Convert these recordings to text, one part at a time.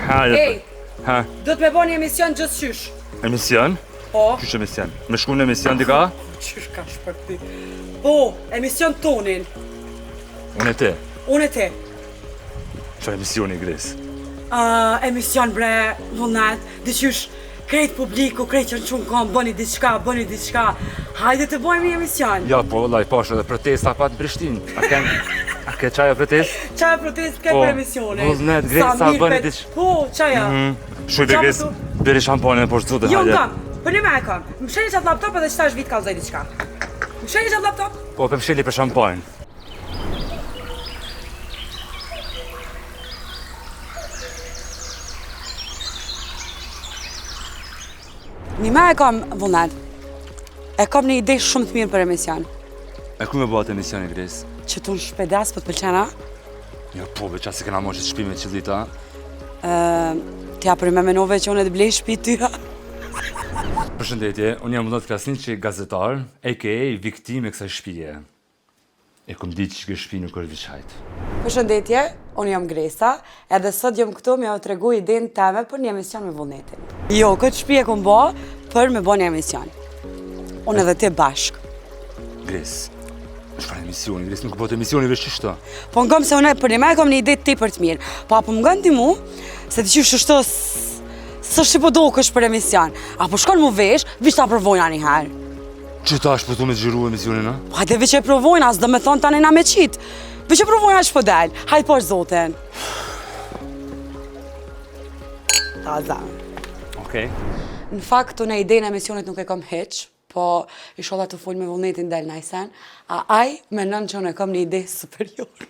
Ej, do të me bo një emision gjithë qysh. Emision? Po. Qysh emision? Me shku në emision dika? Qysh ka shpërti? Po, emision tonin. Unë e ti? Unë e ti. Qa emisioni Gres? Emision bre, vullnet, diqysh, krejt publiku, krejt që në qunë kom, bëni diçka. Hajde të bojmë një emision. Ja, po, laj, pash edhe protesta pa në Prishtinë. A ke qaja protest? Qaja protest ke për emisione. Vullnet, Gresa, bëni diçka. Po, qaja. Shuj be Gres, beri shampone në poshtë zote, Jo, hajde. në kam, për një me e kam. Më sheni qatë laptop edhe qëta është vitë kalzaj diçka. Më sheni qatë laptop? Po, për msheli për shampone. Një me e kam, vullnet. E kam një ide shumë të mirë për emision. E ku me bëhat emisioni Gres? Që tu në shpedas për të pëlqena? Ja, po, be qa se kena moshit shpime qëllita. T'ja për me menove që unë e të blej shpi tyja. Përshëndetje, unë jam Vullnet Krasniqi, gazetar, a.k.a. viktim e kësaj shpije. E kom ditë që kjo shpi nuk është viçajt. Përshëndetje, unë jam Gresa, edhe sot jam këtu me o të regu idenë teme për një emision me Vullnetin. Jo, këtë shpi e kom bo për me bo një emision. Unë edhe ti bashk. Gres, është farë emisioni, Gres, nuk bëhet emisioni veç qështo. Po ngëm se unë për një me kom një ide ti për të mirë. Po apo më ngën ti mu, se ti qysh shto së shqipo do kësh për emision. Apo shkon mu vesh, vish ta provojna një herë. Që ta është për tu me të gjiru emisionin, a? Po hajde veç e provojna, s'do me thonë tani na me qitë. Veç e provojna që po del, hajde por zotin. Ta zamë. Okej. Në fakt, unë e idejnë e emisionit nuk e kom heq, po i sholla të full me Vullnetin del najsen, a aj menon që unë e kom një ide superior.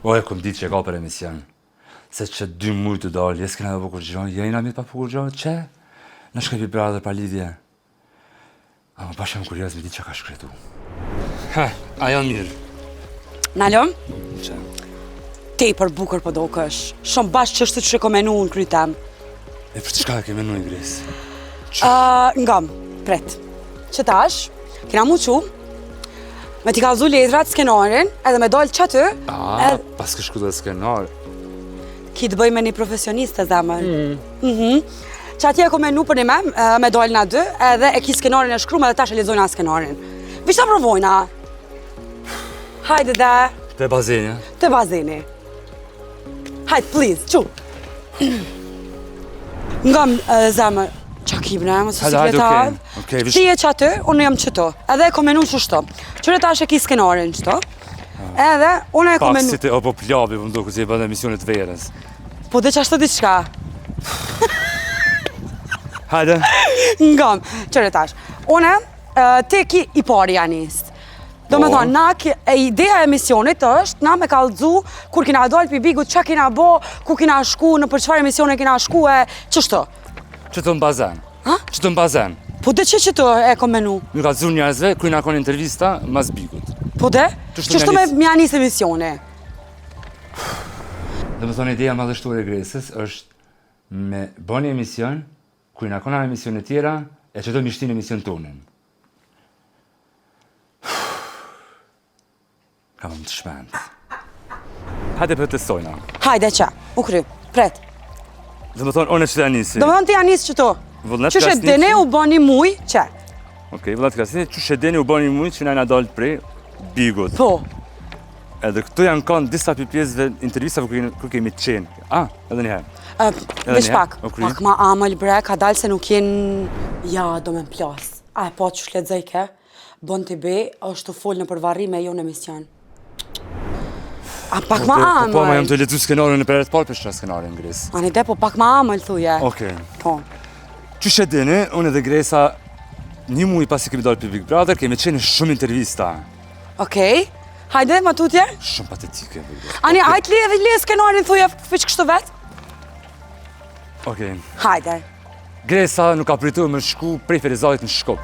O, e kom ditë që e ka për emision. Se që 2 mujë të dalë, jes kena dhe po kur gjohë, jena mitë pa po kur gjohë, që? Në shkrepi brother pa lidhje. A më pash jam kurios me ditë që ka shkretu. Ha, a janë mirë. Nalom? Që? Te për bukur po do kësh. Shumë bashkë që është që ko menu në krytem. E për të shka e ke menu i Gres? Ngam, pret. Që tash, kena mu qu, me t'i kalzu letrat skenarin, edhe me dollë që aty. Pas ke shku dhe skenar. Ki të bëj me një profesioniste, zemër. Që atje e ko menu për një me dollë na dy, edhe e ki skenarin e shkrum edhe tash e lezojna skenarin. Vish ta provojna. Hajde dhe. Te bazeni, Te bazeni. Hajde, please, qu. Ngam, zemër, qa ki bre, më së sekretar. Okej, Ti e që aty, unë jam qëto. Edhe e ko menu që shto. Qëre tash e ki skenarin qëto. Edhe, unë e ko pak menu. si te opo plabi, më ndoku si e bëndë emisionit verës. Po dhe që ashtë të diçka. Hajde. Ngam, qëre tash. Une, te ki i pari janistë. Do me thonë, ideja e emisionit është, na me kalëzu, kur kina dollë për bigut, që kina bo, ku kina shku, në për qëfar emisione kina shku e qështu. Që të në bazen? Ha? Që të në bazen? Po dhe që të e kom menu? Në ka zunë njerëzve, kërë nga konë intervista, mas bigut. Po dhe? Qështu Qështu me mjanis emisione? Dhe me thonë, ideja madhështore e Gresës është me bëni emision, kërë nga konë emisionet tjera, e që do mishtin emision tonin. Kam më të shpend. Hajde për të testojna. Hajde që, u kry, pret. Dhe me thonë, one që të anisi. Do me thonë ti janis që to. Vullnet Qëshe Krasniqi. dene u bani muj, që? Okej, Vullnet Krasniqi, që shedeni u bani mujtë që na dalë prej bigut. Po. Edhe këtu janë kanë disa për pjesëve intervistave kur kemi të qenë. Edhe njëherë. Vesh pak, o kry. pak ma amël bre, ka dalë se nuk jenë... Ja, do me m'plas. A e po që shledzaj ke, bon t'i be, është të folë në përvarri me jo në emision. A pak ma amël. Po, ma jam të lezu skenarin në përret parë për shra skenarin, Gres. Ani de, po pak ma amël, thuje. Okej. Po. Që shedeni, unë edhe Gresa, një muj pasi kemi dalë për Big Brother, kemi qenë shumë intervista. Okej. Hajde, ma tutje. Shumë patetike. Ani, hajtë li skenarin, thuje, fëq kështu vetë. Okej. Hajde. Gresa nuk ka pritur me shku prej Ferizalit në Shkop.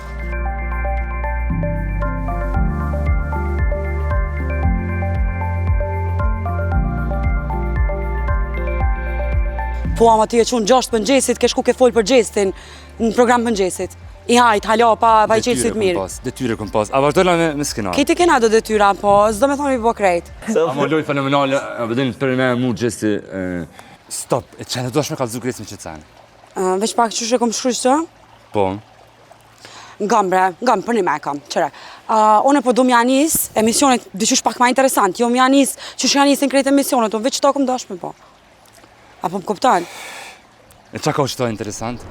Po, ama ti e qunë 6 për ngjesit, ke shku ke folë për gjestin në program për ngjesit. I hajt, halo, pa i qelësit mirë. Detyre këm pas. A vazhdojna me skenar. Keti kena do detyra, po s'do me thonë i bo krejt. Ama loj fenomenale, vedin për me mu gjesti... Stop, e qenë do shme kalzu Gres me qëtësen. Veç pak që shë kom shkrysh të? Po. Ngam bre, ngam, për një me kam, qëre. One po do m'ja nis, emisionet dyqysh pak ma interesant, jo m'ja nis, që shë ja nisin krejt emisionet, unë veç to këm dashme po. Apo më kuptan? E qa ka u qëta interesant?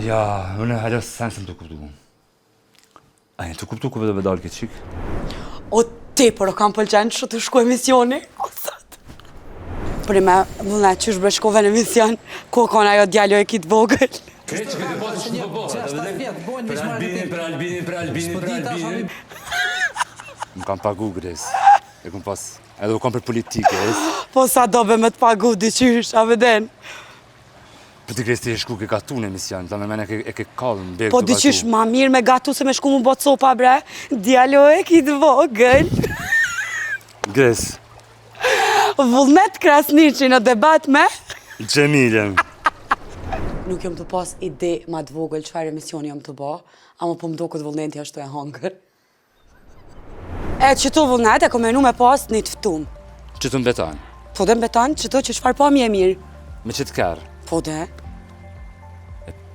Ja, unë e halos sen se më të kuptu. A e të kuptu ku vëdë vedal ke qik? O ti, por o kam pëlqenë që të shku emisioni. O sot. Për me, vullnet, që shbre shkove në emision, ku kon ajo djallo e kitë vogël. Kreç, këtë po të shumë po për Albinin. Më kam pagu Gres. E kom pas, edhe u kam për politike, Po sa dobe me të pagu dyqysh, a veden? Për të Gres të e shku ke gatu në emision, ta me mene e ke kallë në beg Po të gatu. dyqysh ma mirë me gatu se me shku mu botë sopa, bre. Djallo e kitë vogël. Gres, Vullnet Krasniqi në debat me? Gjemilem. Nuk jom të pas ide ma të vogël qëfar emisioni jom të ba, ama po më do këtë vullneti ashtu e hangër. E që tu vullnet e kom menu me pas një të ftum. Që të mbetan? Po dhe mbetan që tu që qëfar pa mi e mirë. Me që të kërë? Po dhe.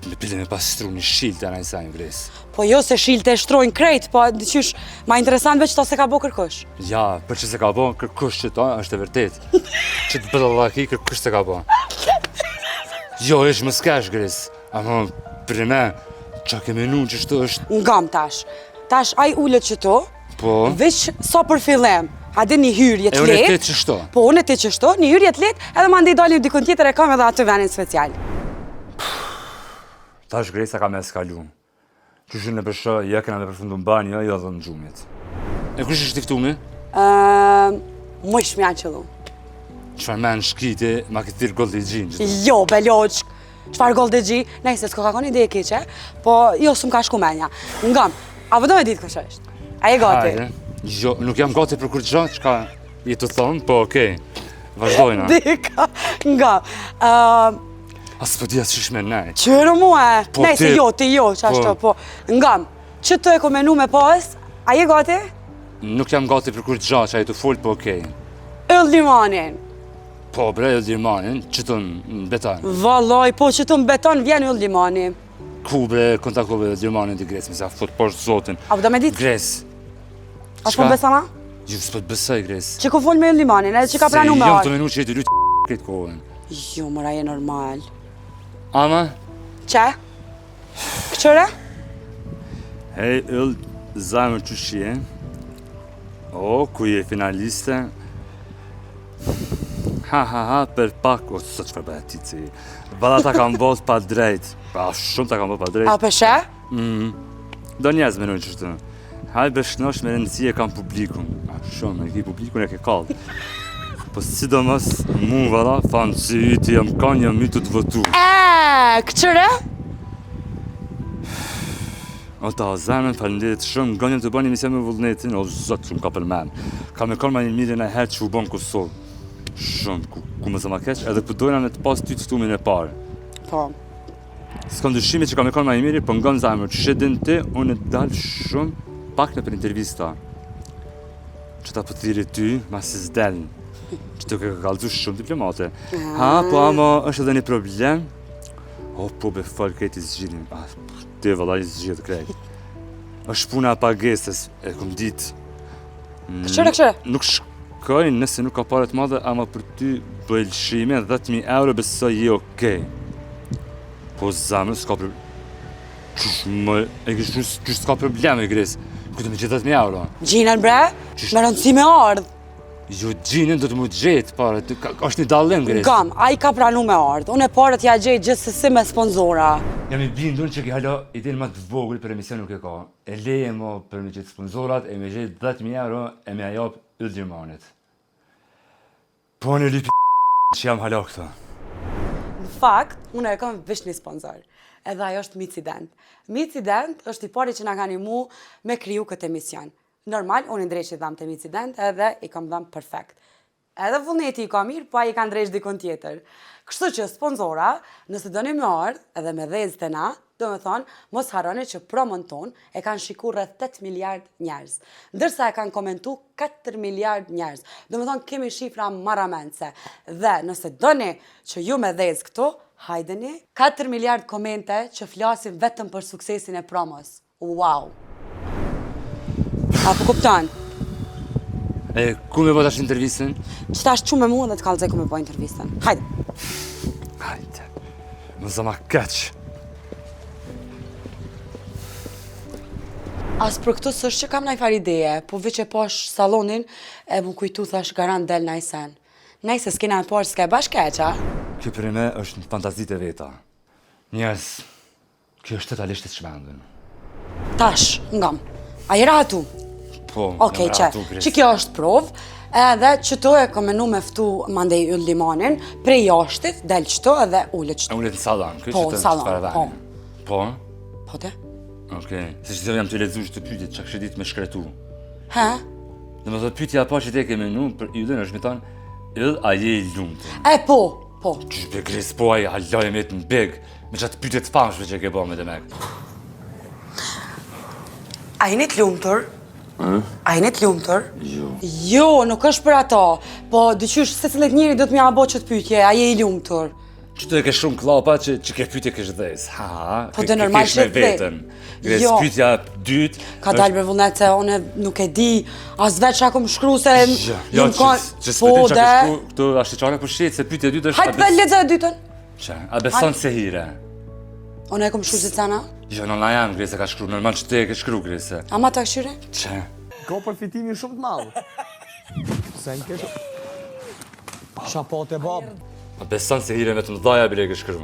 Me pile me pas stru një shilt e anaj sajnë Gres. Po jo se shilte e shtrojnë krejt, po dyqysh ma interesant veç ta se ka bo kërkush. Ja, për që se ka bo, kërkush që ta, është e vërtet. Që të bëtë laki, kërkush se ka bo. Jo, është më s'kesh, Gres. Ama, për me, qa ke menu që shto është... Ngam tash. Tash aj ullët që tu, Po? veç sa për fillem. Hade një hyrje E të unë e letë. te që shto? Po, unë e te që shto, një hyrje të letë, edhe ma ndi dalim dikon tjetër e kam edhe atë venin special. Tash Gresa ka me eskalu. Qyshin e përshë, ja kena me përfundu në banjo, jo dhe në gjumit. E kush është tiftumi? Mëjsh m'ja qëllu. Qfar men shkiti, ma këtë thirë gold i gjinë. Jo, beloq. Qfar gol dhe gji? Nejse, s'ko ka koni ide e keqe, po jo s'm ka shku menja. Ngam, a vëdo me ditë kështë është? A je gati? Hajde. Jo, nuk jam gati për kur gjo, qka i të thonë, po okej. Vazhdojna. Dika, nga. As po dhja s'ysh me nejt. Qërë mua, Po, nejse ti- jo, ti jo, qashto, po. Ngam, që të e ko menu me pas, a je gati? Nuk jam gati për kur gjo, që a i të folë, po okej. Yll limanin. Po bre, e dirmanin, që të në betan. Vallaj, po që të mbeton vjen yll limani. Ku bre, kontakove dhe dirmanin të Gres, mi sa fot poshtë zotin. A vëdo me ditë? Gres. A shpo besa ma? Ju s'po të besoj, Gres. Që ko fol me yll limanin, edhe që ka pranu me Se jam arë. të menu që i të lytë këtë kohën. Jo, mëra je normal. Ama, Që? Këqëre? hej, yll, zamër që shje. O, ku je finaliste. Ha, për pak, o, së që përbëhet ti ci. Bada ta kam bot pa drejt. Pa, shumë ta kam bot pa drejt. A përshë? Do njëzë menoj që shtë. Haj bëshnosh me rëndësi e kam publikun. A, shumë, e ki publikun e ke kallë. Po sidomos mu valla, fanë që i të jam kanë jam i të votu. Këqëre? O ta zemën, falenderit shumë, nga njëm të bani emision me vullnetin, o zotë shumë ka përmen. Ka me kërma një mirë në herë që u bon Kosovë. Shumë, ku më zëma keq, edhe përdojna me të pas ty të ftumin e parë. Po. S'kam dyshime që ka me kërma një mirë, po nga në zemër, që shedin ti, unë e dalë shumë pak në për intervista. Që ta pëthiri ty, ma si s'delën. Që të ke kalzu shumë diplomate. Ha, po ama është edhe një problem. O, po be falë krejt i zgjidhim. Ah, te valla i zgjidh krejt. është puna e pagesës, e kom ditë. Këqëre? Nuk shkoj nëse nuk ka pare të madhe, ama për ty bëjlshime 10.000 euro besoj je okej. Po zamër, s'ka problem. Qysh më, e qysh s'ka probleme, Gres. Këtë me gjithë 10.000 euro. Gjinën bre, me rëndësi me ardhë. Jo, gjinën do të mu gjetë, pare, është një dallim, Gres. Gam, a i ka pranu me ardhë. Unë e parët ja gjejtë gjithsesi me sponsora. Jam i bindur që ki hala idenë ma të vogël për emision nuk e ka. E leje mo për me gjithë sponsorat, e me gjithë 10.000 euro, e me ajop yll Gjermanit. Po në lipi që jam hala këta. Në fakt, unë e kam vesh një sponsor. Edhe ajo është Micident. Micident është i pari që na ka nimu me kriju këtë emision. Normal, unë i ndreq i dham të Micident edhe i kam dham perfekt. Edhe vullneti i ka mirë, pa i ka ndreq dikon tjetër. Kështu që sponsora, nëse do një më ardhë edhe me dhezë të na, Do me thonë, mos harroni që promon ton e kanë shiku rreth 8 miliard njerëz. Ndërsa e kanë komentu 4 miliard njerëz. Do me thonë, kemi shifra marramense. Dhe nëse doni që ju me dhez këtu, hajdeni 4 miliard komente që flasin vetëm për suksesin e promos. Wow! Apo kupton? E, ku me bë tash intervistën? Që tash që me mua dhe të kallëzoj ku me bëj intervistën. Hajde! Hajde, më zama keq. As për këtë s'është që kam najfar ideje, po veç e posh salonin e më kujtu thash garant del najsen. Najse s'kena e posh s'ka e bashkeqa. Kjo për me është në fantazit e veta. Njerës, kjo është totalisht të shmendën. Tash, ngam. A jera atu? Po, Okej, që kjo është provë, edhe që to e kom menu me ftu mandej yll limanin, prej jashtit, del qëto edhe ullet qëto. Ullet në salon, kjo Po, që të salon, po. Po? Po te? Okej, se që jam të ledzu që të pytit që kështë ditë me shkretu. He? Dhe më thot pytja pa që te ke menu për yllën është me thonë, yll a je i lumëtë. E po. Qysh be gres po aji halaj me të në beg, me qatë pytet famshme që ke bo me dhe mek. A jeni të lumëtër? A jeni të lumëtër? Jo. Jo, nuk është për ato, po dyqysh se cilët njëri do të mja bo që të pytje, a je i lumëtër? Që të e ke shumë klapa që ke pytje kesh dhez, Po të normal që me vetën. Gres Jo. pytja dytë. Ka dalë për vullnet se one nuk e di, as veç që akum shkru se Jo, që s'pëtim që ke shku këtu ashtiqare për shetë, se pytja dytë është... Hajtë dhe lezë e dytën. Që, a beson se hire? One e kom shkru zicana? Jo, në jam Grese ka shkru, normal që te e ke shkru Grese. Ama ta këshyre? Që? Ka përfitimi shumë të madhë. Se në kesh... Shapat e babë. A beson se hire me të mdhaja bile e ke shkru.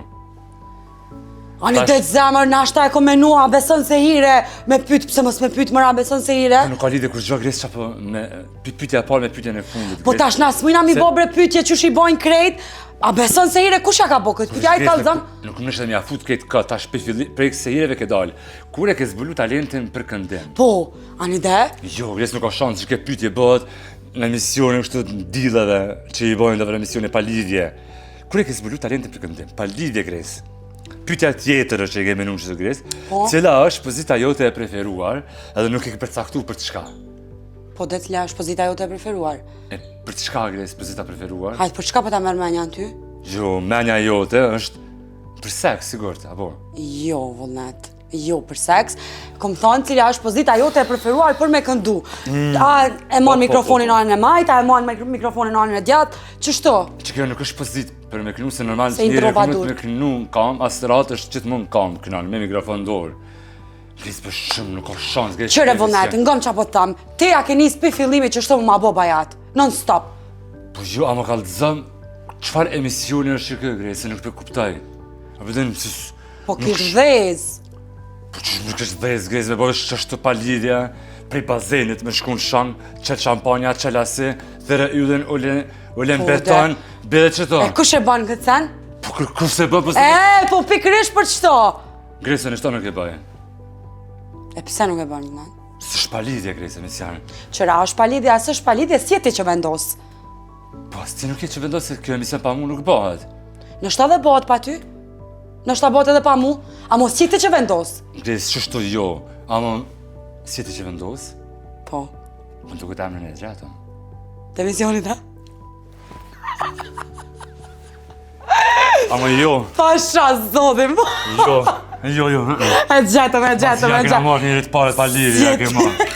Ani të zemër, nashta e kom menua, beson se hire, me pyt, pëse mos me pyt mëra, beson se hire. Nuk ka lidhe kur gjo Grese që apo me pytja parë me pytja në fundit. Po tash na s'mujna mi bobre pytje që shi bojnë krejt, a beson se hire, kush ja ka bo këtë pytja, i kalzëm? Nuk nështë dhe mi afut këtë ka, tash prej se hireve ke dalë. Kur e ke zbulu talentin për këndim? Po, ani dhe? Jo, Grese nuk ka shansë që ke pytje bëhet në emisione kështu dillave që i bojnë dhe në emisione pa lidhje. Kur e ke zbulu talentin për këndim? Pa lidhje, Grese. Pyetja tjetër është që e ke menu që të Grese, cila është pozita jote e preferuar edhe nuk e ke përcaktu për të shka. Po dhe cila është pozita jote e preferuar? E për të shka, Grese, pozita preferuar? Hajtë, për çka po ta merr menja në ty? Jo, menja jote është për seks, sigurt, apo? Jo, vullnet. Jo, për seks. Kom thonë cila është pozita jote e preferuar për me këndu. A e mon mikrofonin anën e majt, a e mon mikrofonin anën e djatë, qështu? Që kjo nuk është pozit për me kënu, se normal Se i njëri droba kënu dur. me kënu në kam, asë ratë është gjithmonë në kam kënan, me mikrofon dorë. Grisë për shumë, nuk ka shansë, Grisë. Qëre vullnet, ngëm qa po të thamë, te ja ke njës për fillimi që shto më ma bo bajat, non stop. Po jo, a më kalëzëm, qëfar emisioni është që kë, Grisë, nuk për kuptaj. A përdojnë, Po kish dhez. Po që nuk është dhez, Grisë, me bojë që është të pa lidhja, prej bazenit me shku në shangë, qëtë shampanja, qëllasi, thire yllin, ulen beton, bedhe që to. E kush e banë këtë sen? Po kush se bë, Po pikrish për qëto? Grisë, në shto nuk e bëjë. E pse nuk e banë në? Së shpalidhja, Grisë, misjanë. Qëra është palidhja, së është palidhja, si e ti që vendos? Po, si nuk e që vendosë se kjo emision pa mu nuk bëhet. Nështë edhe bëhet pa ty? Nështë bëhet edhe pa mu? A mos si ti që vendos? Grisë, qështu jo, ama si ti që vendosë? Po, Më të këtë emrën e gjatë. televizionit ha? Ama jo, Pasha zodim, jo. e gjetëm. Ja ke marrë njëri të pare pa lidhje, ja ke marrë.